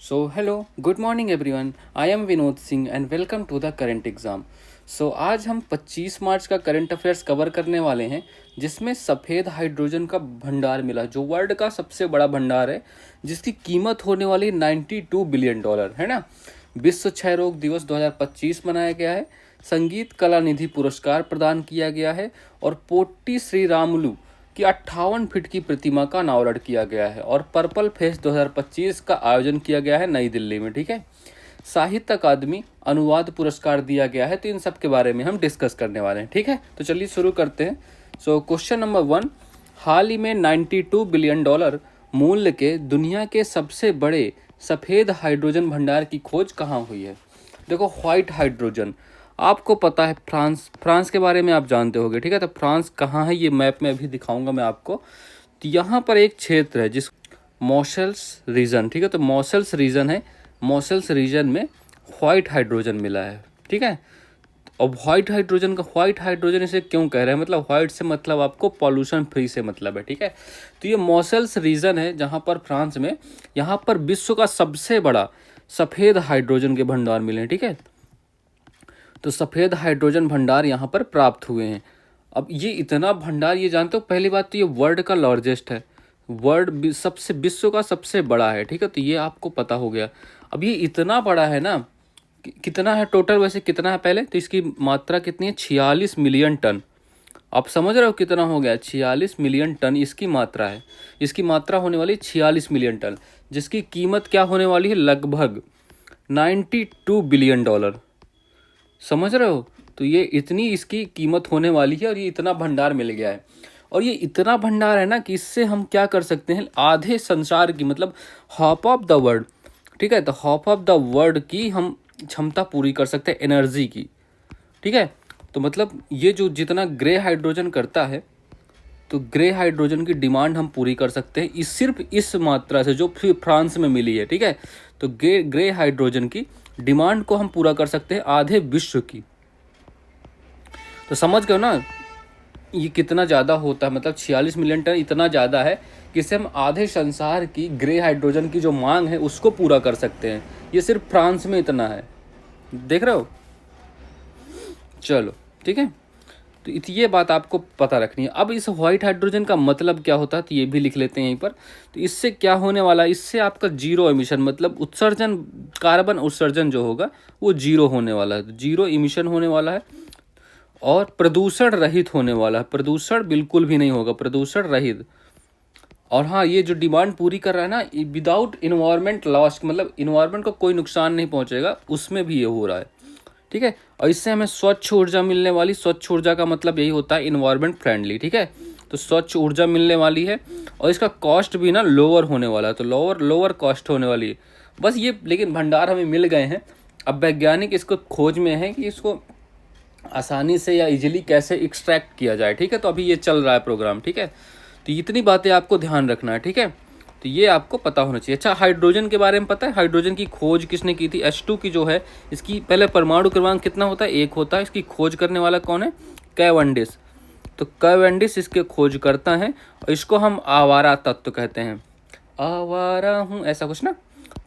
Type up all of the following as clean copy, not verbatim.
Hello, good morning everyone. I am Vinod Singh and welcome to the current exam. आज हम 25 मार्च का current affairs cover करने वाले हैं जिसमें सफ़ेद हाइड्रोजन का भंडार मिला जो वर्ल्ड का सबसे बड़ा भंडार है जिसकी कीमत होने वाली 92 बिलियन डॉलर है ना। विश्व क्षय रोग दिवस 2025 मनाया गया है। संगीत कला निधि पुरस्कार प्रदान किया गया है और पोट्टी श्री रामुलु की 58 फीट की प्रतिमा का अनावरण किया गया है और पर्पल फेस्ट 2025 का आयोजन किया गया है नई दिल्ली में। ठीक है, साहित्य अकादमी अनुवाद पुरस्कार दिया गया है। तो इन सब के बारे में हम डिस्कस करने वाले हैं। ठीक है, तो चलिए शुरू करते हैं। क्वेश्चन नंबर 1, हाल ही में 92 बिलियन डॉलर मूल्य के दुनिया के सबसे बड़े सफ़ेद हाइड्रोजन भंडार की खोज कहाँ हुई है। देखो, व्हाइट हाइड्रोजन आपको पता है, फ्रांस के बारे में आप जानते होंगे। ठीक है, तो फ्रांस कहाँ है ये मैप में अभी दिखाऊंगा मैं आपको। तो यहाँ पर एक क्षेत्र है जिस मॉशल्स रीजन, ठीक है, तो मॉशल्स रीजन है। मॉशल्स रीजन में व्हाइट हाइड्रोजन मिला है। ठीक है, अब व्हाइट हाइड्रोजन इसे क्यों कह रहे हैं, मतलब व्हाइट से मतलब आपको पॉल्यूशन फ्री से मतलब है। ठीक है, तो ये मॉशल्स रीजन है जहाँ पर फ्रांस में, यहाँ पर विश्व का सबसे बड़ा सफ़ेद हाइड्रोजन के भंडार मिले हैं। ठीक है, तो सफ़ेद हाइड्रोजन भंडार यहाँ पर प्राप्त हुए हैं। अब ये इतना भंडार, ये जानते हो, पहली बात तो ये वर्ल्ड का लार्जेस्ट है, वर्ल्ड सबसे विश्व का सबसे बड़ा है। ठीक है, तो ये आपको पता हो गया। अब ये इतना बड़ा है ना, कितना है टोटल, वैसे कितना है पहले तो इसकी मात्रा कितनी है, 46 मिलियन टन। आप समझ रहे हो कितना हो गया, 46 मिलियन टन इसकी मात्रा है। इसकी मात्रा होने वाली 46 मिलियन टन, जिसकी कीमत क्या होने वाली है, लगभग 92 बिलियन डॉलर। समझ रहे हो, तो ये इतनी इसकी कीमत होने वाली है और ये इतना भंडार मिल गया है। और ये इतना भंडार है ना कि इससे हम क्या कर सकते हैं, आधे संसार की, मतलब हाफ ऑफ द वर्ल्ड, ठीक है, तो हाफ ऑफ द वर्ल्ड की हम क्षमता पूरी कर सकते हैं एनर्जी की। ठीक है, तो मतलब ये जो जितना ग्रे हाइड्रोजन करता है, तो ग्रे हाइड्रोजन की डिमांड हम पूरी कर सकते हैं सिर्फ इस मात्रा से जो फ्रांस में मिली है। ठीक है, तो ग्रे हाइड्रोजन की डिमांड को हम पूरा कर सकते हैं आधे विश्व की। तो समझ गए ना ये कितना ज़्यादा होता है, मतलब 46 मिलियन टन इतना ज़्यादा है कि इससे हम आधे संसार की ग्रे हाइड्रोजन की जो मांग है उसको पूरा कर सकते हैं। ये सिर्फ फ्रांस में इतना है, देख रहे हो। चलो ठीक है, तो ये बात आपको पता रखनी है। अब इस व्हाइट हाइड्रोजन का मतलब क्या होता है तो ये भी लिख लेते हैं यहीं पर। तो इससे क्या होने वाला है, इससे आपका जीरो एमिशन, मतलब उत्सर्जन, कार्बन उत्सर्जन जो होगा वो जीरो होने वाला है, तो जीरो इमिशन होने वाला है और प्रदूषण रहित होने वाला है। प्रदूषण बिल्कुल भी नहीं होगा, प्रदूषण रहित। और हाँ, ये जो डिमांड पूरी कर रहा है ना, विदाउट इन्वायरमेंट लॉस, मतलब इन्वायरमेंट को कोई नुकसान नहीं पहुंचेगा, उसमें भी ये हो रहा है। ठीक है, और इससे हमें स्वच्छ ऊर्जा मिलने वाली, स्वच्छ ऊर्जा का मतलब यही होता है इन्वायरमेंट फ्रेंडली। ठीक है, तो स्वच्छ ऊर्जा मिलने वाली है और इसका कॉस्ट भी ना लोअर होने वाला है, तो लोअर कॉस्ट होने वाली है। बस ये, लेकिन भंडार हमें मिल गए हैं। अब वैज्ञानिक इसको खोज में है कि इसको आसानी से या इजीली कैसे एक्सट्रैक्ट किया जाए। ठीक है, तो अभी ये चल रहा है प्रोग्राम। ठीक है, तो इतनी बातें आपको ध्यान रखना है। ठीक है, तो ये आपको पता होना चाहिए। अच्छा, हाइड्रोजन के बारे में पता है, हाइड्रोजन की खोज किसने की थी, H2 की जो है, इसकी पहले परमाणु क्रमांक कितना होता है, 1 होता है। इसकी खोज करने वाला कौन है, कैवेंडिश। तो कैवेंडिश इसके खोज करता है और इसको हम आवारा तत्व कहते हैं। आवारा हूँ, ऐसा कुछ ना,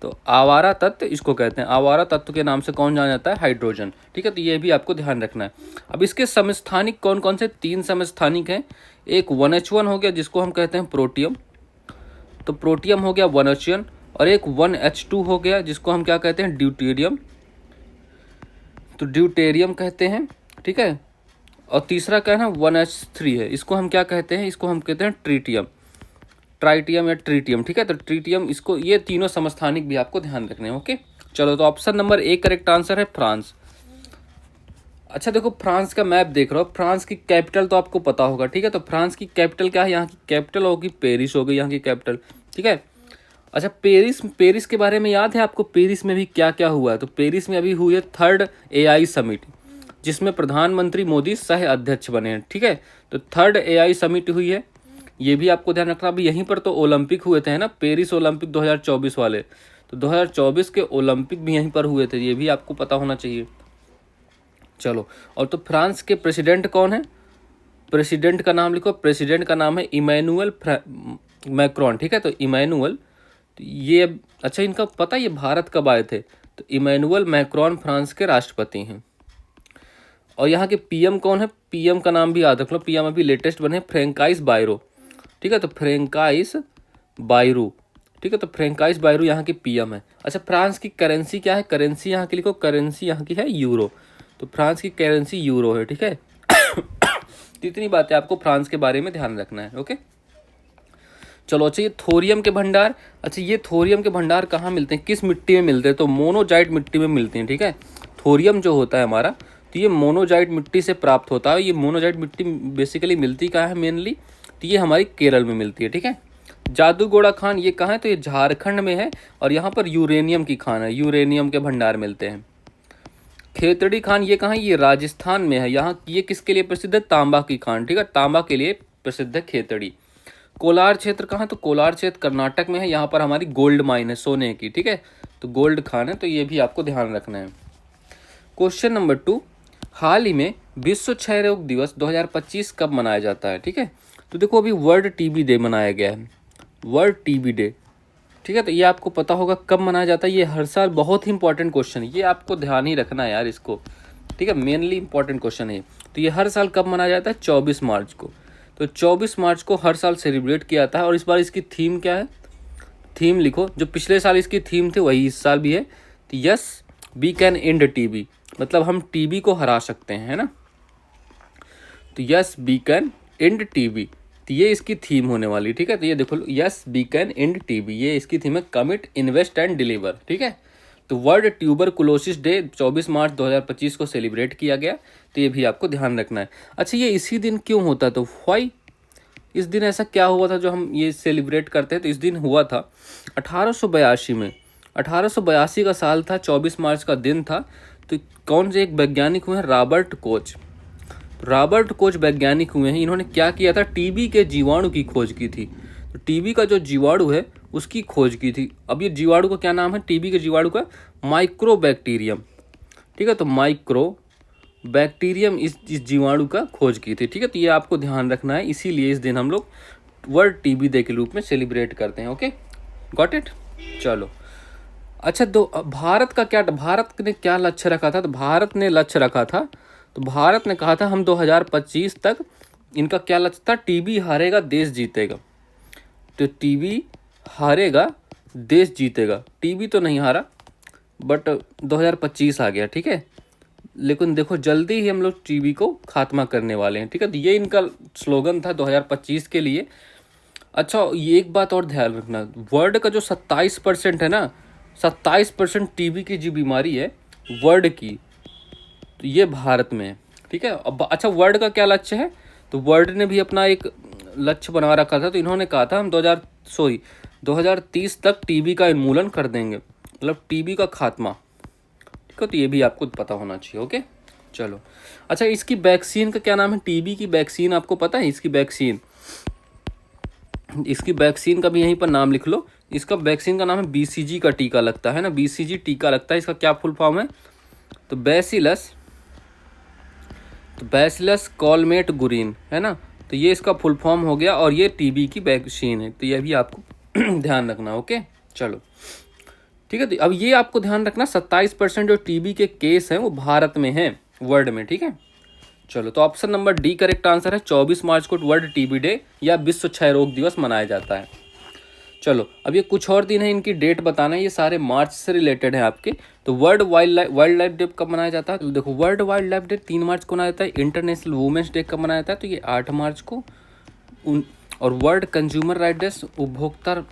तो आवारा तत्व इसको कहते हैं। आवारा तत्व के नाम से कौन जाना जाता है, हाइड्रोजन। ठीक है, तो ये भी आपको ध्यान रखना है। अब इसके समस्थानिक कौन कौन से, 3 समस्थानिक हैं। एक 1H1 हो गया जिसको हम कहते हैं प्रोटियम, तो प्रोटियम हो गया 1H1, और एक 1H2 हो गया जिसको हम क्या कहते हैं, ड्यूटेरियम, तो ड्यूटेरियम कहते हैं। ठीक है, और तीसरा क्या है ना, 1H3 है, इसको हम क्या कहते हैं, इसको हम कहते हैं ट्रीटियम, ट्राइटियम या ट्रीटियम। ठीक है, तो ट्रीटियम, इसको, ये तीनों समस्थानिक भी आपको ध्यान रखने हैं। ओके, चलो, तो option number A correct answer है फ्रांस। अच्छा देखो, फ्रांस का मैप देख रहे हो, फ्रांस की कैपिटल तो आपको पता होगा। ठीक है, तो फ्रांस की कैपिटल क्या है, यहाँ की कैपिटल होगी पेरिस, होगी यहाँ की कैपिटल। ठीक है, अच्छा, पेरिस के बारे में याद है आपको, पेरिस में भी क्या क्या हुआ है, तो पेरिस में अभी हुई है 3rd AI समिट, जिसमें प्रधानमंत्री मोदी सह अध्यक्ष बने हैं। ठीक है, तो 3rd AI समिट हुई है, ये भी आपको ध्यान रखना। अभी यहीं पर तो ओलंपिक हुए थे ना, पेरिस ओलंपिक 2024 वाले, तो 2024 के ओलंपिक भी यहीं पर हुए थे, ये भी आपको पता होना चाहिए। चलो, और तो फ्रांस के प्रेसिडेंट कौन है, प्रेसिडेंट का नाम लिखो, प्रेसिडेंट का नाम है इमैनुअल मैक्रोन। ठीक है, तो इमैनुअल तो ये अच्छा, इनका पता ये भारत कब आए थे? तो इमैनुअल मैक्रोन फ्रांस के राष्ट्रपति हैं। और यहाँ के पीएम कौन है? पीएम का नाम भी याद रख लो, पीएम अभी लेटेस्ट बने फ्रेंकाइस बायरो। ठीक है, तो फ्रेंकाइस बायरू। ठीक है, तो फ्रेंकाइस बायरू यहाँ के पीएम है। अच्छा, फ्रांस की करेंसी क्या है? करेंसी यहाँ की लिखो, करेंसी यहाँ की है यूरो। तो फ्रांस की करेंसी यूरो है। ठीक है तो इतनी बातें आपको फ्रांस के बारे में ध्यान रखना है। ओके, चलो। अच्छा, ये थोरियम के भंडार। अच्छा, ये थोरियम के भंडार कहाँ मिलते हैं, किस मिट्टी में मिलते हैं? तो मोनोजाइट मिट्टी में मिलते हैं। ठीक है, थोरियम जो होता है हमारा, तो ये मोनोजाइट मिट्टी से प्राप्त होता है। ये मोनोजाइट मिट्टी बेसिकली मिलती कहाँ है मेनली? तो ये हमारी केरल में मिलती है। ठीक है, जादूगोड़ा खान ये कहाँ है? तो ये झारखंड में है। और यहाँ पर यूरेनियम की खान है, यूरेनियम के भंडार मिलते हैं। खेतड़ी खान ये कहाँ है? ये राजस्थान में है। यहाँ ये किसके लिए प्रसिद्ध है? तांबा की खान। ठीक है, तांबा के लिए प्रसिद्ध है खेतड़ी। कोलार क्षेत्र कहाँ? तो कोलार क्षेत्र कर्नाटक में है। यहाँ पर हमारी गोल्ड माइन है, सोने की। ठीक है, तो गोल्ड खान है, तो ये भी आपको ध्यान रखना है। क्वेश्चन नंबर 2, हाल ही में विश्व क्षय रोग दिवस 2025 कब मनाया जाता है? ठीक है, तो देखो अभी वर्ल्ड टीबी डे मनाया गया है, वर्ल्ड टीबी डे। ठीक है, तो ये आपको पता होगा कब मनाया जाता है। ये हर साल बहुत ही इंपॉर्टेंट क्वेश्चन है, ये आपको ध्यान ही रखना है यार इसको। ठीक है, मेनली इंपॉर्टेंट क्वेश्चन है। तो ये हर साल कब मनाया जाता है? 24 मार्च को। तो 24 मार्च को हर साल सेलिब्रेट किया जाता है। और इस बार इसकी थीम क्या है? थीम लिखो, जो पिछले साल इसकी थीम थी वही इस साल भी है। तो yes we can end TB, मतलब हम टीबी को हरा सकते हैं, है ना। तो yes we can end TB, तो ये इसकी थीम होने वाली। ठीक है, तो ये देखो, yes we can end TB, ये इसकी थीम है। Commit, invest and deliver. ठीक है, तो वर्ल्ड ट्यूबरकुलोसिस डे 24 मार्च 2025 को सेलिब्रेट किया गया। तो ये भी आपको ध्यान रखना है। अच्छा, ये इसी दिन क्यों होता है? तो व्हाई, इस दिन ऐसा क्या हुआ था जो हम ये सेलिब्रेट करते हैं? तो इस दिन हुआ था 1882 में। 1882 का साल था, 24 मार्च का दिन था। तो कौन से एक वैज्ञानिक हुए हैं? Robert Koch. रॉबर्ट कोच वैज्ञानिक हुए हैं। इन्होंने क्या किया था? टीबी के जीवाणु की खोज की थी। तो टीबी का जो जीवाणु है उसकी खोज की थी। अब ये जीवाणु का क्या नाम है? टीबी के जीवाणु का माइक्रोबैक्टीरियम। ठीक है, तो माइक्रो बैक्टीरियम इस जीवाणु का खोज की थी। ठीक है, तो ये आपको ध्यान रखना है, इसीलिए इस दिन हम लोग वर्ल्ड टीबी डे के रूप में सेलिब्रेट करते हैं। Okay, got it. चलो, अच्छा, भारत का क्या, भारत ने क्या लक्ष्य रखा था? तो भारत ने लक्ष्य रखा था, तो भारत ने कहा था हम 2025 तक, इनका क्या लक्ष्य था? टीबी हारेगा देश जीतेगा। तो टीबी हारेगा देश जीतेगा। टीबी तो नहीं हारा, बट 2025 आ गया। ठीक है, लेकिन देखो जल्दी ही हम लोग टीबी को खात्मा करने वाले हैं। ठीक है, तो ये इनका स्लोगन था 2025 के लिए। अच्छा, ये एक बात और ध्यान रखना, वर्ल्ड का जो 27% है ना, 27% टीबी की जो बीमारी है वर्ल्ड की, तो ये भारत में है। ठीक है, अब अच्छा, वर्ल्ड का क्या लक्ष्य है? तो वर्ल्ड ने भी अपना एक लक्ष्य बना रखा था। तो इन्होंने कहा था हम 2030 तक टीबी का उन्मूलन कर देंगे, मतलब टीबी का खात्मा। ठीक है, तो ये भी आपको पता होना चाहिए। ओके, चलो। अच्छा, इसकी वैक्सीन का क्या नाम है? टीबी की वैक्सीन आपको पता है? इसकी वैक्सीन का भी यहीं पर नाम लिख लो। इसका वैक्सीन का नाम है बीसीजी का टीका लगता है ना, बीसीजी टीका लगता है। इसका क्या फुल फॉर्म है? तो बैसिलस कॉलमेट गुरीन, है ना। तो ये इसका फुल फॉर्म हो गया, और ये टीबी की वैक्सीन है। तो ये भी आपको ध्यान रखना। ओके, चलो, ठीक है। तो अब ये आपको ध्यान रखना, 27% जो टीबी के केस हैं वो भारत में हैं, वर्ल्ड में। ठीक है, चलो, तो option number D correct answer है। 24 मार्च को वर्ल्ड टीबी डे या विश्व क्षय रोग दिवस मनाया जाता है। चलो, अब ये कुछ और दिन है, इनकी डेट बताना है। ये सारे मार्च से रिलेटेड है आपके। तो वर्ल्ड वाइल्ड लाइफ डे कब मनाया जाता है? तो देखो, वर्ल्ड वाइल्ड लाइफ डे 3 मार्च को मनाया जाता है। इंटरनेशनल वुमेन्स डे कब मनाया जाता है? तो ये 8 मार्च को। और वर्ल्ड कंज्यूमर राइट्स, उपभोक्ता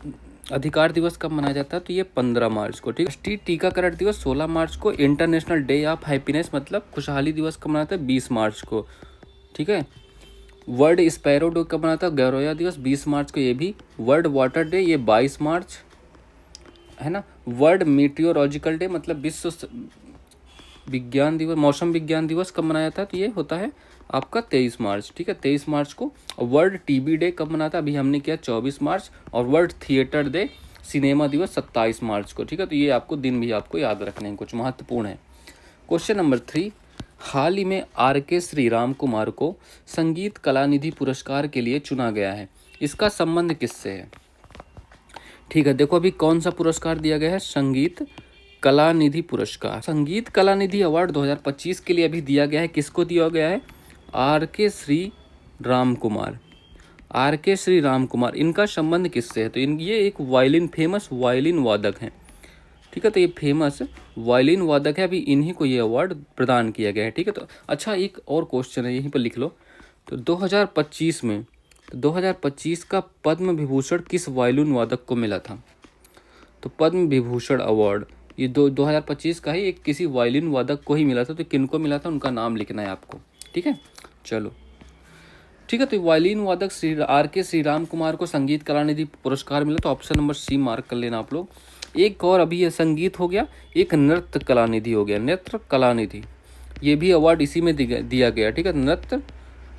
अधिकार दिवस कब मनाया जाता है? तो ये 15 मार्च को। ठीक है, राष्ट्रीय टीकाकरण दिवस 16 मार्च को। इंटरनेशनल डे ऑफ हैप्पीनेस, मतलब खुशहाली दिवस कब मनाता है? 20 मार्च को। ठीक है, वर्ल्ड स्पैरो डे कब मनाता है? गौरैया दिवस 20 मार्च को ये भी। वर्ल्ड वाटर डे ये 22 मार्च, है ना। वर्ल्ड मीटियोलॉजिकल डे, मतलब विश्व विज्ञान दिवस, मौसम विज्ञान दिवस कब मनाया जाता है? तो ये होता है आपका 23 मार्च। ठीक है, 23 मार्च को। और वर्ल्ड टीबी डे कब मनाता है? अभी हमने किया 24 मार्च। और वर्ल्ड थिएटर डे, सिनेमा दिवस 27 मार्च को। ठीक है, तो ये आपको दिन भी आपको याद रखने हैं, कुछ महत्वपूर्ण है। क्वेश्चन नंबर 3, हाल ही में आर.के. श्रीराम कुमार को संगीत कलानिधि पुरस्कार के लिए चुना गया है। इसका संबंध किससे है? ठीक है, देखो अभी कौन सा पुरस्कार दिया गया है, संगीत कला निधि पुरस्कार। संगीत कला निधि अवार्ड 2025 के लिए अभी दिया गया है, किसको दिया गया है, आर के श्री राम कुमार। आर के श्री राम कुमार, इनका संबंध किससे है, तो ये एक वायलिन, फेमस वायलिन वादक हैं। ठीक है, तो ये फेमस वायलिन वादक है, अभी इन्हीं को ये अवार्ड प्रदान किया गया है। ठीक है, तो अच्छा एक और क्वेश्चन है, यहीं पर लिख लो। तो 2025 में, तो 2025 का पद्म विभूषण किस वायलिन वादक को मिला था, तो पद्म विभूषण अवार्ड ये 2025 का ही एक किसी वायलिन वादक को ही मिला था। तो किनको मिला था, उनका नाम लिखना है आपको। ठीक है, चलो ठीक है, तो वायलिन वादक श्री आर के श्री राम कुमार को संगीत कलानिधि पुरस्कार मिला, तो ऑप्शन नंबर सी मार्क कर लेना आप लोग। एक और अभी ये संगीत हो गया, एक नृत्य कलानिधि हो गया, नृत्य कलानिधि, ये भी अवार्ड इसी में दिया गया। ठीक है, नृत्य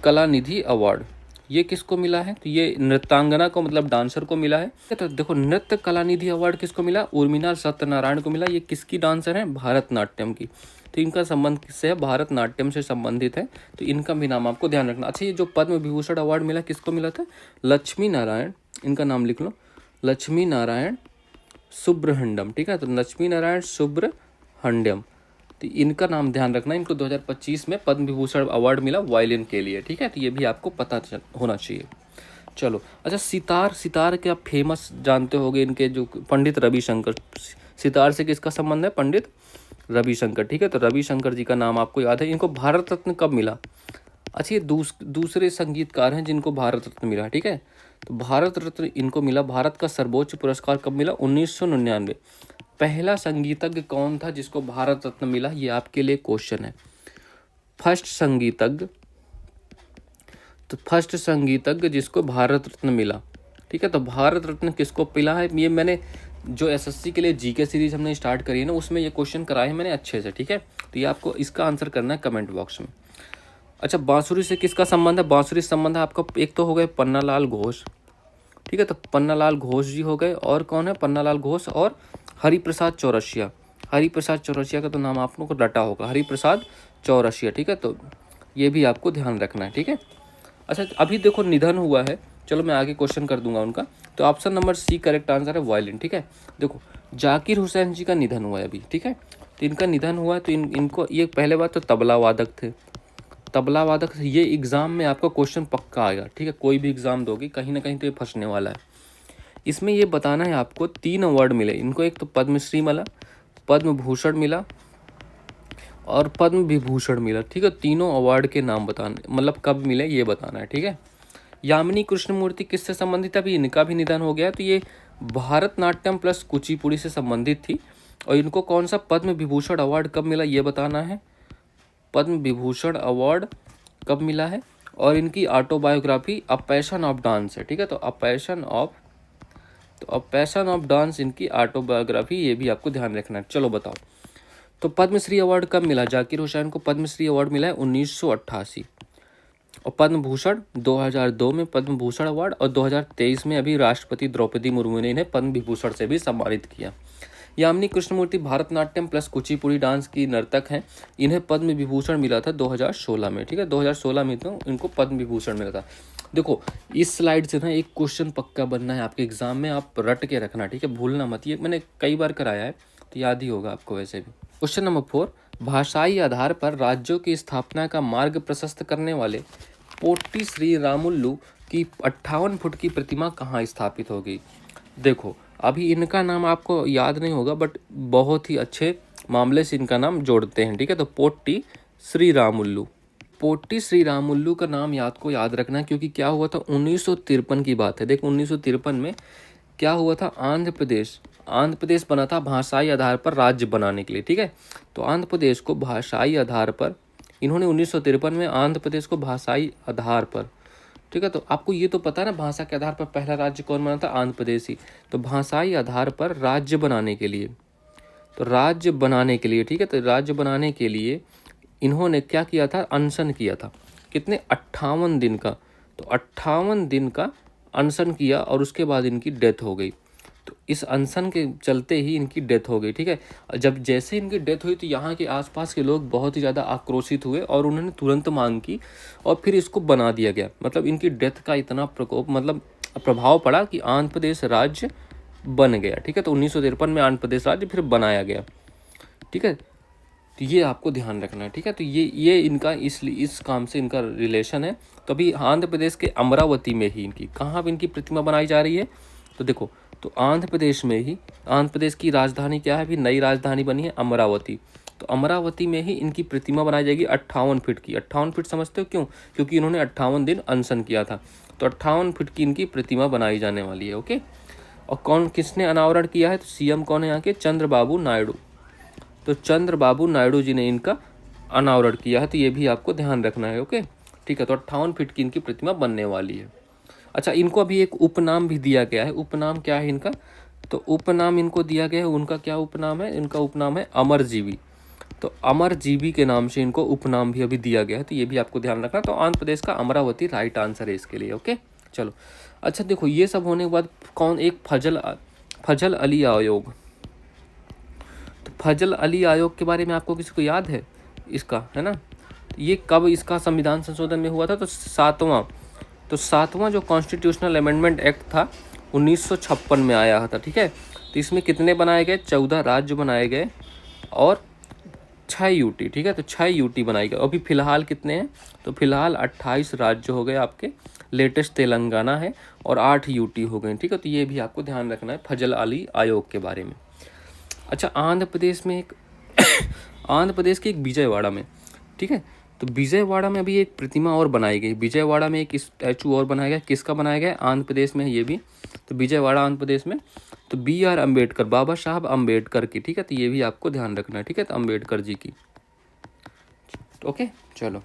कलानिधि अवार्ड ये किसको मिला है, तो ये नृत्यांगना को, मतलब डांसर को मिला है। तो देखो नृत्य कलानिधि अवार्ड किसको मिला, उर्मिला सत्यनारायण को मिला। ये किसकी डांसर है, भरतनाट्यम की। तो इनका संबंध किससे है, भरतनाट्यम से संबंधित है, तो इनका भी नाम आपको ध्यान रखना। अच्छा, ये जो पद्म विभूषण अवार्ड मिला किसको मिला था, लक्ष्मी नारायण, इनका नाम लिख लो, लक्ष्मी नारायण सुब्रहंडम। ठीक है, तो लक्ष्मी नारायण सुब्रहंडम, तो इनका नाम ध्यान रखना। इनको 2025 में पद्म विभूषण अवार्ड मिला वायलिन के लिए। ठीक है, तो ये भी आपको पता होना चाहिए। चलो अच्छा, सितार के आप फेमस जानते होंगे, इनके जो पंडित रविशंकर, सितार से किसका संबंध है, पंडित रविशंकर। ठीक है, तो रविशंकर जी का नाम आपको याद है। इनको भारत रत्न कब मिला, अच्छा ये दूसरे संगीतकार हैं जिनको भारत रत्न मिला। ठीक है, तो भारत रत्न इनको मिला, भारत का सर्वोच्च पुरस्कार कब मिला, 1999। पहला संगीतज्ञ कौन था जिसको भारत रत्न मिला, ये आपके लिए क्वेश्चन है। फर्स्ट संगीतज्ञ जिसको भारत रत्न मिला। ठीक है, तो भारत रत्न किसको मिला है, ये मैंने जो एसएससी के लिए जीके सीरीज हमने स्टार्ट करी है ना, उसमें ये क्वेश्चन कराए हैं मैंने अच्छे से। ठीक है, तो ये आपको इसका आंसर करना है कमेंट बॉक्स में। अच्छा, बांसुरी से किसका संबंध है, बांसुरी संबंध है आपका, एक तो हो गए पन्नालाल घोष। ठीक है, तो पन्नालाल घोष जी हो गए, और कौन है, पन्नालाल घोष और हरिप्रसाद चौरसिया। हरिप्रसाद चौरसिया का तो नाम आप लोगों को रटा होगा, हरिप्रसाद चौरसिया। ठीक है, तो ये भी आपको ध्यान रखना है। ठीक है, अच्छा अभी देखो निधन हुआ है, चलो मैं आगे क्वेश्चन कर दूंगा उनका। तो option number C correct answer है, वायलिन। ठीक है, देखो जाकिर हुसैन जी का निधन हुआ है अभी। ठीक है, तो इनका निधन हुआ है, तो इनको ये पहले बात तो तबला वादक थे, तबला वादक। ये एग्जाम में आपका क्वेश्चन पक्का आएगा। ठीक है, कोई भी एग्जाम दोगे कहीं ना कहीं तो ये फंसने वाला है। इसमें ये बताना है आपको, 3 अवार्ड मिले इनको, एक तो पद्मश्री मिला, पद्म भूषण मिला और पद्म विभूषण मिला। ठीक है, तीनों अवार्ड के नाम बताने, मतलब कब मिले ये बताना है। ठीक है, यामिनी कृष्णमूर्ति किससे संबंधित है, अभी इनका भी निधन हो गया, तो ये भारतनाट्यम प्लस कुचिपुड़ी से संबंधित थी। और इनको कौन सा पद्म विभूषण अवार्ड कब मिला ये बताना है, पद्म विभूषण अवार्ड कब मिला है। और इनकी autobiography a passion of dance है। ठीक है, तो अ पैशन ऑफ डांस इनकी ऑटोबायोग्राफी, ये भी आपको ध्यान रखना है। चलो बताओ, तो पद्मश्री अवार्ड कब मिला, जाकिर हुसैन को पद्मश्री अवार्ड मिला है 1988, और पद्म भूषण 2002 में पद्म भूषण अवार्ड, और 2023 में अभी राष्ट्रपति द्रौपदी मुर्मू ने इन्हें पद्म विभूषण से भी सम्मानित किया। यामिनी कृष्णमूर्ति भारतनाट्यम प्लस कुचिपुड़ी डांस की नर्तक हैं, इन्हें पद्म विभूषण मिला था 2016 में। ठीक है, 2016 में तो इनको पद्म विभूषण मिला था। देखो इस स्लाइड से ना एक क्वेश्चन पक्का बनना है आपके एग्जाम में, आप रट के रखना। ठीक है, भूलना मत, ये मैंने कई बार कराया है तो याद ही होगा आपको वैसे भी। क्वेश्चन नंबर 4, भाषाई आधार पर राज्यों की स्थापना का मार्ग प्रशस्त करने वाले पोट्टी श्री रामुल्लू की 58 फुट की प्रतिमा कहाँ स्थापित होगी। देखो अभी इनका नाम आपको याद नहीं होगा, बट बहुत ही अच्छे मामले से इनका नाम जोड़ते हैं। ठीक है, तो पोट्टी श्री रामुल्लू, पोट्टी श्री रामुल्लू का नाम याद रखना है, क्योंकि क्या हुआ था 1953 की बात है। देखो 1953 में क्या हुआ था, आंध्र प्रदेश बना था भाषाई आधार पर राज्य बनाने के लिए। ठीक है, तो आंध्र प्रदेश को भाषाई आधार पर इन्होंने 1953 में आंध्र प्रदेश को भाषाई आधार पर, ठीक है, तो आपको ये तो पता है ना भाषा के आधार पर पहला राज्य कौन बना था, आंध्र प्रदेश ही। तो भाषाई आधार पर राज्य बनाने के लिए, तो राज्य बनाने के लिए, ठीक है, तो राज्य बनाने के लिए इन्होंने क्या किया था, अनशन किया था। कितने, 58 दिन का। तो 58 दिन का अनशन किया और उसके बाद इनकी डेथ हो गई। तो इस अनशन के चलते ही इनकी डेथ हो गई। ठीक है, जब जैसे इनकी डेथ हुई तो यहाँ के आसपास के लोग बहुत ही ज़्यादा आक्रोशित हुए और उन्होंने तुरंत मांग की और फिर इसको बना दिया गया। मतलब इनकी डेथ का इतना प्रकोप, मतलब प्रभाव पड़ा कि आंध्र प्रदेश राज्य बन गया, ठीक है। तो 1953 में आंध्र प्रदेश राज्य फिर बनाया गया, ठीक है। तो ये आपको ध्यान रखना है, ठीक है। तो ये इनका इस काम से इनका रिलेशन है। तो अभी आंध्र प्रदेश के अमरावती में ही इनकी, कहाँ पर इनकी प्रतिमा बनाई जा रही है, तो देखो, तो आंध्र प्रदेश में ही, आंध्र प्रदेश की राजधानी क्या है, अभी नई राजधानी बनी है अमरावती। तो अमरावती में ही इनकी प्रतिमा बनाई जाएगी 58 फीट की। 58 फीट समझते हो क्यों? क्योंकि इन्होंने 58 दिन अनशन किया था। तो 58 फीट की इनकी प्रतिमा बनाई जाने वाली है, ओके। और कौन, किसने अनावरण किया है, तो सीएम कौन है यहाँ के, चंद्रबाबू नायडू। तो चंद्रबाबू नायडू जी ने इनका अनावरण किया है। तो ये भी आपको ध्यान रखना है, ओके, ठीक है। तो 58 फीट की इनकी प्रतिमा बनने वाली है। अच्छा, इनको अभी एक उपनाम भी दिया गया है। उपनाम क्या है इनका, तो उपनाम इनको दिया गया है, उनका क्या उपनाम है, इनका उपनाम है अमरजीवी। तो अमरजीवी के नाम से इनको उपनाम भी अभी दिया गया है। तो ये भी आपको ध्यान रखना। तो आंध्र प्रदेश का अमरावती राइट आंसर है इसके लिए, ओके। चलो, अच्छा देखो, ये सब होने के बाद कौन, एक फजल अली आयोग। तो फजल अली आयोग के बारे में आपको किसी को याद है इसका, है ना? ये कब इसका संविधान संशोधन में हुआ था, तो सातवां जो कॉन्स्टिट्यूशनल अमेंडमेंट एक्ट था 1956 में आया था, ठीक है। तो इसमें कितने बनाए गए, 14 राज्य बनाए गए और 6 यूटी, ठीक है। तो 6 यूटी बनाई गई। अभी फिलहाल कितने हैं, तो फिलहाल 28 राज्य हो गए आपके, लेटेस्ट तेलंगाना है, और 8 यूटी हो गए, ठीक है। तो ये भी आपको ध्यान रखना है फजल अली आयोग के बारे में। अच्छा, आंध्र प्रदेश में एक आंध्र प्रदेश के एक विजयवाड़ा में, ठीक है। तो विजयवाड़ा में अभी एक प्रतिमा और बनाई गई। विजयवाड़ा में एक स्टैचू और बनाया गया। किसका बनाया गया, आंध्र प्रदेश में है ये भी। तो विजयवाड़ा आंध्र प्रदेश में, तो BR अम्बेडकर, बाबा साहब अम्बेडकर की, ठीक है। तो ये भी आपको ध्यान रखना है, ठीक है। तो अम्बेडकर जी की, ओके। चलो,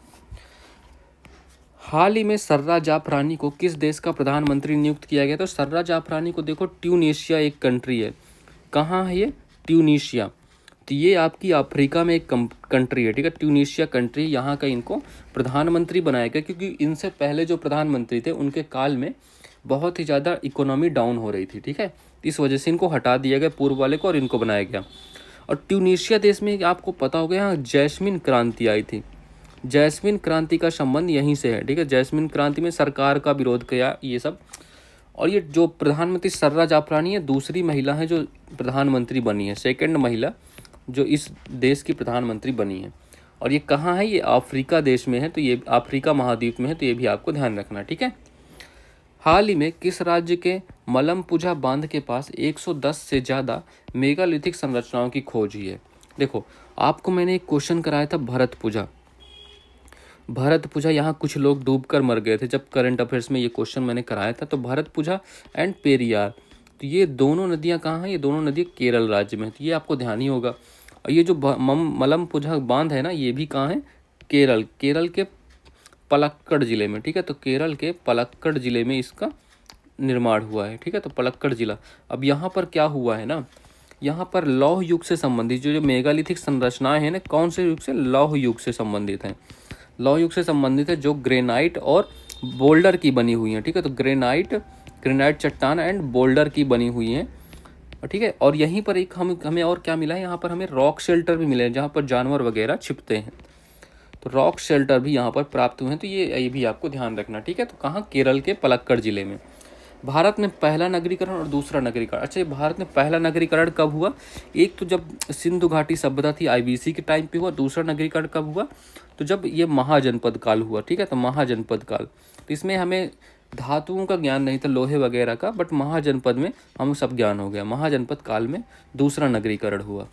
हाल ही में सर्रा जाफरानी को किस देश का प्रधानमंत्री नियुक्त किया गया? तो सर्रा जाफरानी को देखो, ट्यूनीशिया एक कंट्री है। कहाँ है ये, ट्यूनीशिया। तो ये आपकी अफ्रीका में एक कंट्री है, ठीक है। ट्यूनीशिया कंट्री, यहाँ का इनको प्रधानमंत्री बनाया गया, क्योंकि इनसे पहले जो प्रधानमंत्री थे उनके काल में बहुत ही ज़्यादा इकोनॉमी डाउन हो रही थी, ठीक है। इस वजह से इनको हटा दिया गया पूर्व वाले को और इनको बनाया गया। और ट्यूनीशिया देश में आपको पता होगा, यहाँ जैस्मिन क्रांति आई थी। जैस्मिन क्रांति का संबंध यहीं से है, ठीक है। जैस्मिन क्रांति में सरकार का विरोध किया ये सब। और ये जो प्रधानमंत्री सर्रा जाफरानी है, दूसरी महिला है जो प्रधानमंत्री बनी है, सेकंड महिला जो इस देश की प्रधानमंत्री बनी है। और ये कहाँ है, ये अफ्रीका देश में है। तो ये अफ्रीका महाद्वीप में है। तो ये भी आपको ध्यान रखना, ठीक है। हाल ही में किस राज्य के मलमपुझा बांध के पास 110 से ज़्यादा मेगालिथिक संरचनाओं की खोज हुई है? देखो, आपको मैंने एक क्वेश्चन कराया था भरतपुझा, यहाँ कुछ लोग डूबकर मर गए थे जब करंट अफेयर्स में ये क्वेश्चन मैंने कराया था। तो भरतपुझा एंड पेरियार, तो ये दोनों नदियाँ कहाँ हैं, ये दोनों नदियाँ केरल राज्य में। तो ये आपको ध्यान ही होगा। और ये जो मलमपुझा बांध है ना, ये भी कहाँ है, केरल के पलक्कड़ ज़िले में, ठीक है। तो केरल के पलक्कड़ ज़िले में इसका निर्माण हुआ है, ठीक है। तो पलक्कड़ ज़िला। अब यहाँ पर क्या हुआ है ना, यहाँ पर लौह युग से संबंधित जो मेगालिथिक संरचनाएं हैं ना, कौन से युग से, लौह युग से संबंधित हैं। लौह युग से संबंधित है, जो ग्रेनाइट और बोल्डर की बनी हुई हैं, ठीक है। तो ग्रेनाइट चट्टान एंड बोल्डर की बनी हुई हैं, ठीक है। और यहीं पर एक हमें और क्या मिला है, यहाँ पर हमें रॉक शेल्टर भी मिले हैं, जहाँ पर जानवर वगैरह छिपते हैं। तो रॉक शेल्टर भी यहाँ पर प्राप्त हुए हैं। तो ये भी आपको ध्यान रखना, ठीक है। तो कहाँ, केरल के पलक्कड़ जिले में। भारत में पहला नगरीकरण और दूसरा नगरीकरण। अच्छा, ये भारत में पहला नगरीकरण कब हुआ? एक तो जब सिंधु घाटी सभ्यता थी, IBC के टाइम पे हुआ। दूसरा नगरीकरण कब हुआ? तो जब ये महाजनपद काल हुआ, ठीक है। तो महाजनपद काल, तो इसमें हमें धातुओं का ज्ञान नहीं था, लोहे वगैरह का, बट महाजनपद में हमें सब ज्ञान हो गया। महाजनपद काल में दूसरा नगरीकरण हुआ।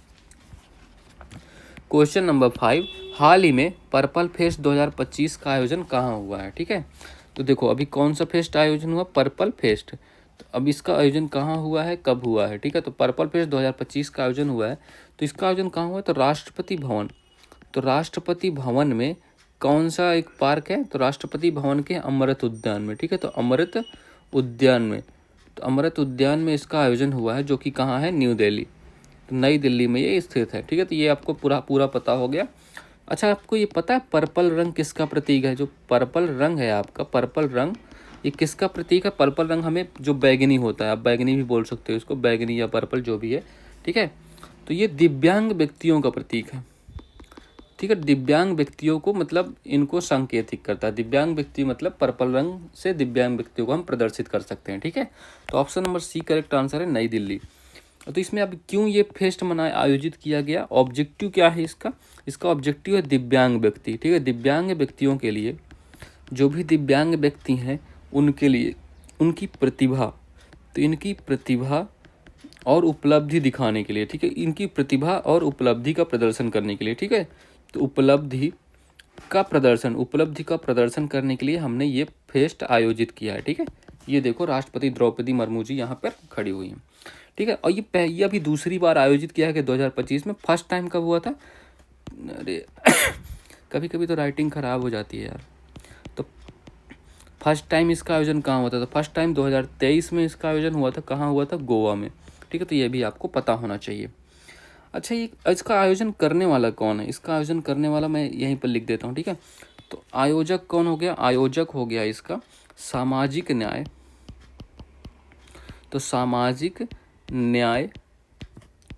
क्वेश्चन नंबर 5, हाल ही में पर्पल फेस्ट 2025 का आयोजन कहाँ हुआ है? ठीक है, तो देखो अभी कौन सा फेस्ट आयोजन हुआ, पर्पल फेस्ट। तो अब इसका आयोजन कहाँ हुआ है, कब हुआ है? ठीक है, तो पर्पल फेस्ट 2025 का आयोजन हुआ है। तो इसका आयोजन कहाँ हुआ है? तो राष्ट्रपति भवन। तो राष्ट्रपति भवन में कौन सा एक पार्क है? तो राष्ट्रपति भवन के अमृत उद्यान में। ठीक है, तो अमृत उद्यान में, तो अमृत उद्यान में इसका आयोजन हुआ है, जो कि कहाँ है? न्यू दिल्ली। तो नई दिल्ली में ये स्थित है। ठीक है, तो ये आपको पूरा पता हो गया। अच्छा, आपको ये पता है पर्पल रंग किसका प्रतीक है? जो पर्पल रंग है आपका, पर्पल रंग ये किसका प्रतीक है? पर्पल रंग हमें जो बैगनी होता है, आप बैगनी भी बोल सकते हो इसको, बैगनी या पर्पल जो भी है। ठीक है, तो ये दिव्यांग व्यक्तियों का प्रतीक है। ठीक है। दिव्यांग व्यक्तियों को मतलब इनको संकेतित करता है। दिव्यांग व्यक्ति मतलब पर्पल रंग से दिव्यांग व्यक्तियों को हम प्रदर्शित कर सकते हैं, ठीक है। तो option number C correct answer है, नई दिल्ली। तो इसमें अब क्यों ये फेस्ट आयोजित किया गया, ऑब्जेक्टिव क्या है इसका? इसका ऑब्जेक्टिव है दिव्यांग व्यक्ति, ठीक है। दिव्यांग व्यक्तियों के लिए, जो भी दिव्यांग व्यक्ति हैं उनके लिए उनकी प्रतिभा, तो इनकी प्रतिभा और उपलब्धि दिखाने के लिए, ठीक है, इनकी प्रतिभा और उपलब्धि का प्रदर्शन करने के लिए, ठीक है। तो उपलब्धि का प्रदर्शन करने के लिए हमने ये फेस्ट आयोजित किया है, ठीक है। ये देखो राष्ट्रपति द्रौपदी मुर्मू जी यहाँ पर खड़ी हुई हैं, ठीक है। और ये अभी दूसरी बार आयोजित किया है कि 2025 में। फर्स्ट टाइम कब हुआ था? अरे कभी कभी तो राइटिंग ख़राब हो जाती है यार। तो फर्स्ट टाइम इसका आयोजन कहाँ हुआ था? तो फर्स्ट टाइम 2023 में इसका आयोजन हुआ था। कहाँ हुआ था? गोवा में, ठीक है। तो ये भी आपको पता होना चाहिए। अच्छा, ये इसका आयोजन करने वाला कौन है? इसका आयोजन करने वाला मैं यहीं पर लिख देता हूँ, ठीक है। तो आयोजक कौन हो गया? आयोजक हो गया इसका सामाजिक न्याय, तो सामाजिक न्याय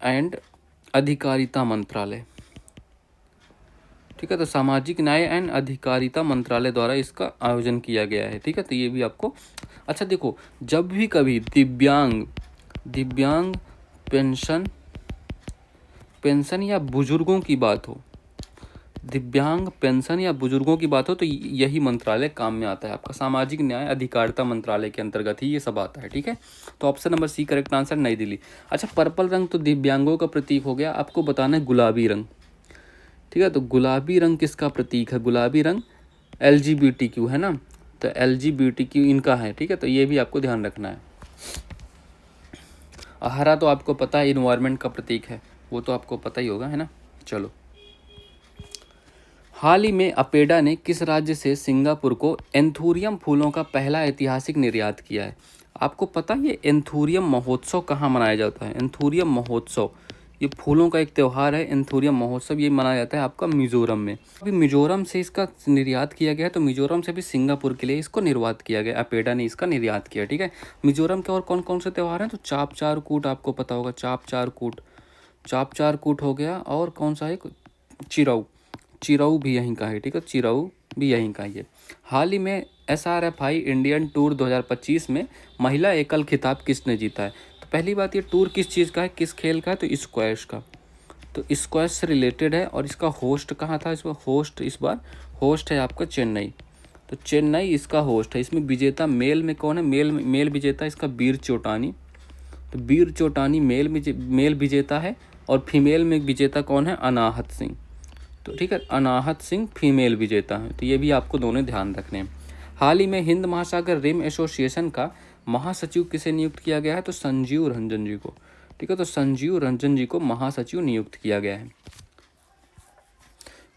एंड अधिकारिता मंत्रालय, ठीक है। तो सामाजिक न्याय एंड अधिकारिता मंत्रालय द्वारा इसका आयोजन किया गया है, ठीक है। तो ये भी आपको, अच्छा देखो, जब भी कभी दिव्यांग पेंशन या बुजुर्गों की बात हो, दिव्यांग पेंशन या बुजुर्गों की बात हो, तो यही मंत्रालय काम में आता है आपका। सामाजिक न्याय अधिकारिता मंत्रालय के अंतर्गत ही ये सब आता है, ठीक है। तो option number C correct answer, नई दिल्ली। अच्छा, पर्पल रंग तो दिव्यांगों का प्रतीक हो गया। आपको बताना है गुलाबी रंग, ठीक है। तो गुलाबी रंग किसका प्रतीक है? गुलाबी रंग LGBTQ है ना, तो LGBTQ इनका है, ठीक है। तो ये भी आपको ध्यान रखना है। हरा तो आपको पता है इन्वायरमेंट का प्रतीक है, वो तो आपको पता ही होगा, है ना। चलो, हाल ही में अपेडा ने किस राज्य से सिंगापुर को एंथूरियम फूलों का पहला ऐतिहासिक निर्यात किया है? आपको पता है ये एंथूरियम महोत्सव कहाँ मनाया जाता है? एंथूरियम महोत्सव, ये फूलों का एक त्यौहार है। एंथूरियम महोत्सव ये मनाया जाता है आपका मिजोरम में। अभी मिजोरम से इसका निर्यात किया गया है, तो मिजोरम से भी सिंगापुर के लिए इसको निर्यात किया गया। अपेडा ने इसका निर्यात किया, ठीक है। मिजोरम के और कौन कौन से त्यौहार हैं? तो चाप चार कूट आपको पता होगा, चाप चार कूट हो गया। और कौन सा है? चिरऊ भी यहीं का है, ठीक है। चिरऊ भी यहीं का ही है। हाल ही में SRFI इंडियन टूर 2025 में महिला एकल खिताब किसने जीता है? तो पहली बात, ये टूर किस चीज़ का है, किस खेल का है? तो स्क्वैश का। तो स्क्वैश से रिलेटेड है। और इसका होस्ट कहाँ था? इसमें इस बार होस्ट है आपका चेन्नई। तो चेन्नई इसका होस्ट है। इसमें विजेता मेल में कौन है? मेल विजेता इसका वीर चोटानी। तो वीर चोटानी मेल विजेता है। और फीमेल में विजेता कौन है? अनाहत सिंह। तो ठीक है, अनाहत सिंह फीमेल विजेता है। तो ये भी आपको दोनों ध्यान रखने हैं। हाल ही में हिंद महासागर रिम एसोसिएशन का महासचिव किसे नियुक्त किया गया है? तो संजीव रंजन जी को, ठीक है। तो संजीव रंजन जी को महासचिव नियुक्त किया गया है।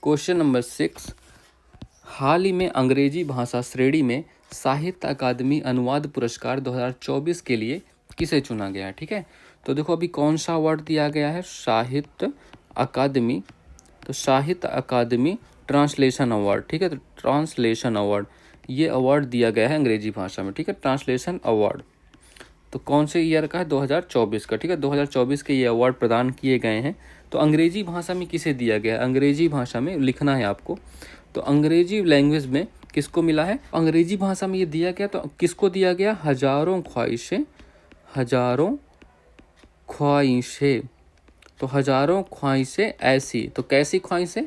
क्वेश्चन नंबर 6, हाल ही में अंग्रेजी भाषा श्रेणी में साहित्य अकादमी अनुवाद पुरस्कार 2024 के लिए किसे चुना गया है? ठीक है, तो देखो अभी कौन सा अवार्ड दिया गया है? साहित्य अकादमी। तो साहित्य अकादमी ट्रांसलेशन अवार्ड, ठीक है। तो ट्रांसलेशन अवार्ड, ये अवार्ड दिया गया है अंग्रेजी भाषा में, ठीक है, ट्रांसलेशन अवार्ड। तो कौन से ईयर का है? 2024 का, ठीक है। 2024 के ये अवार्ड प्रदान किए गए हैं। तो अंग्रेजी भाषा में किसे दिया गया है? अंग्रेजी भाषा में लिखना है आपको। तो अंग्रेजी लैंग्वेज में किसको मिला है? अंग्रेजी भाषा में ये दिया गया। तो किसको दिया गया? हजारों ख्वाहिशें, हजारों ख्वाहिशें। तो हजारों ख्वाहिशें ऐसी, तो कैसी ख्वाहिशें?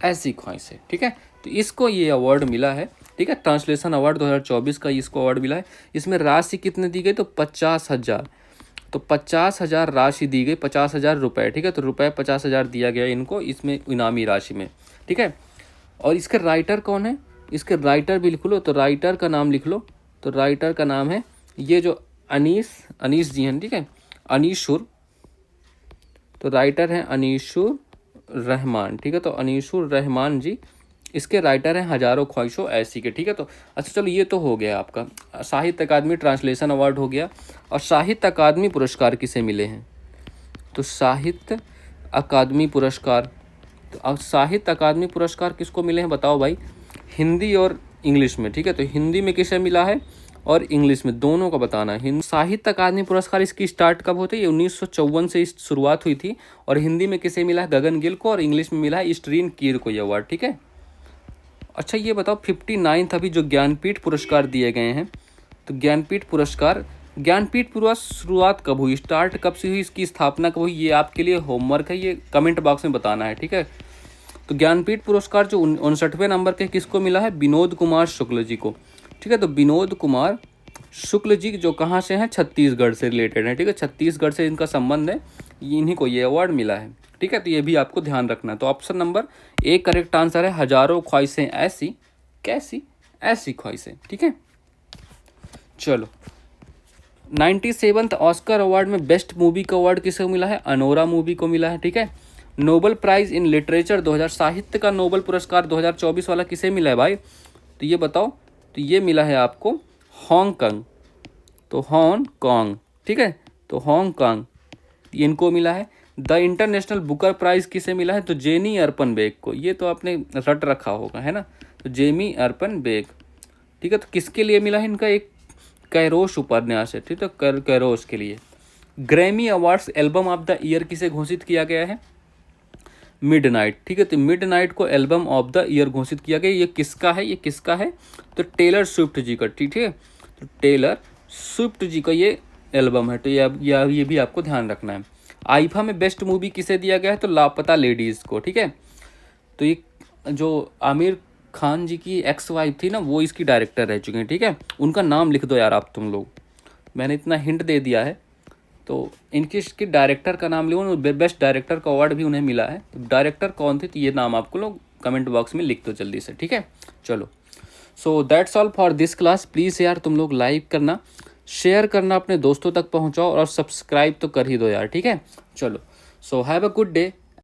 ऐसी ख्वाहिशें, ठीक है। तो इसको ये अवार्ड मिला है, ठीक है। ट्रांसलेशन अवार्ड 2024 का इसको अवार्ड मिला है। इसमें राशि कितनी दी गई? तो 50,000। तो 50,000 राशि दी गई, 50,000 रुपये, ठीक है। तो रुपये 50,000 दिया गया इनको इसमें इनामी राशि में, ठीक है। और इसके राइटर कौन है? इसके राइटर भी लिख लो। तो राइटर का नाम लिख लो। तो राइटर का नाम है ये जो अनीस जी हैं, ठीक है, अनीशुर। तो राइटर हैं अनीशुर रहमान, ठीक है। तो अनीशुर रहमान जी इसके राइटर हैं हजारों ख्वाहिशों ऐसी के, ठीक है। तो अच्छा चलो, ये तो हो गया आपका साहित्य अकादमी ट्रांसलेशन अवार्ड हो गया। और साहित्य अकादमी पुरस्कार किसे मिले हैं? तो साहित्य अकादमी पुरस्कार, तो अब साहित्य अकादमी पुरस्कार किसको मिले हैं बताओ भाई? हिंदी और इंग्लिश में, ठीक है। तो हिंदी में किसे मिला है? और इंग्लिश में दोनों का बताना है। हिंदी साहित्य अकादमी पुरस्कार इसकी स्टार्ट कब होती है? ये 1954 से इस शुरुआत हुई थी। और हिंदी में किसे मिला है? गगन गिल को। और इंग्लिश में मिला है ईस्टरीन कीर को ये अवार्ड, ठीक है। अच्छा ये बताओ 59 अभी जो ज्ञानपीठ पुरस्कार दिए गए हैं, तो ज्ञानपीठ पुरस्कार शुरुआत कब हुई, स्टार्ट कब से हुई, इसकी स्थापना कब हुई, ये आपके लिए होमवर्क है, ये कमेंट बॉक्स में बताना है, ठीक है। तो ज्ञानपीठ पुरस्कार जो 59वें नंबर के किसको मिला है? विनोद कुमार शुक्ल जी को, ठीक है। तो विनोद कुमार शुक्ल जी जो कहाँ से हैं? छत्तीसगढ़ से रिलेटेड है, ठीक है। छत्तीसगढ़ से इनका संबंध है, इन्हीं को ये अवार्ड मिला है, ठीक है। तो ये भी आपको ध्यान रखना है। तो option number A correct answer है। हजारों ख्वाहिशें ऐसी कैसी, ऐसी ख्वाहिशें, ठीक है। चलो 97th ऑस्कर अवार्ड में बेस्ट मूवी का अवार्ड किसे मिला है? अनोरा मूवी को मिला है, ठीक है। नोबेल प्राइज इन लिटरेचर 2000 साहित्य का नोबेल पुरस्कार 2024 वाला किसे मिला है भाई? तो ये बताओ। तो ये मिला है आपको हांगकांग, तो हांगकांग, ठीक है। तो हांगकांग इनको मिला है। द इंटरनेशनल बुकर प्राइज किसे मिला है? तो जेनी अर्पन बेग को। ये तो आपने रट रखा होगा, है ना। तो जेमी अर्पन बेग, ठीक है। तो किसके लिए मिला है? इनका एक कैरोश उपन्यास है, ठीक है। कैरोश के लिए। Grammy awards album of the year किसे घोषित किया गया है? मिडनाइट, ठीक है। तो मिडनाइट को एल्बम ऑफ द ईयर घोषित किया गया। ये किसका है? ये किसका है? तो टेलर स्विफ्ट जी का, ठीक है। तो टेलर स्विफ्ट जी का ये एल्बम है। तो ये भी आपको ध्यान रखना है। आईफा में बेस्ट मूवी किसे दिया गया है? तो लापता लेडीज़ को, ठीक है। तो ये जो आमिर खान जी की एक्स वाइफ थी ना, वो इसकी डायरेक्टर रह चुके हैं, ठीक है। उनका नाम लिख दो यार आप तुम लोग, मैंने इतना हिंट दे दिया है। तो इसकी डायरेक्टर का नाम लिखो, बेस्ट डायरेक्टर का अवार्ड भी उन्हें मिला है। तो डायरेक्टर कौन थे? तो ये नाम आपको लोग कमेंट बॉक्स में लिख दो जल्दी से, ठीक है। चलो so that's all for this class. Please यार तुम लोग लाइक करना, शेयर करना, अपने दोस्तों तक पहुँचाओ और सब्सक्राइब तो कर ही दो यार, ठीक है। चलो so have a good day.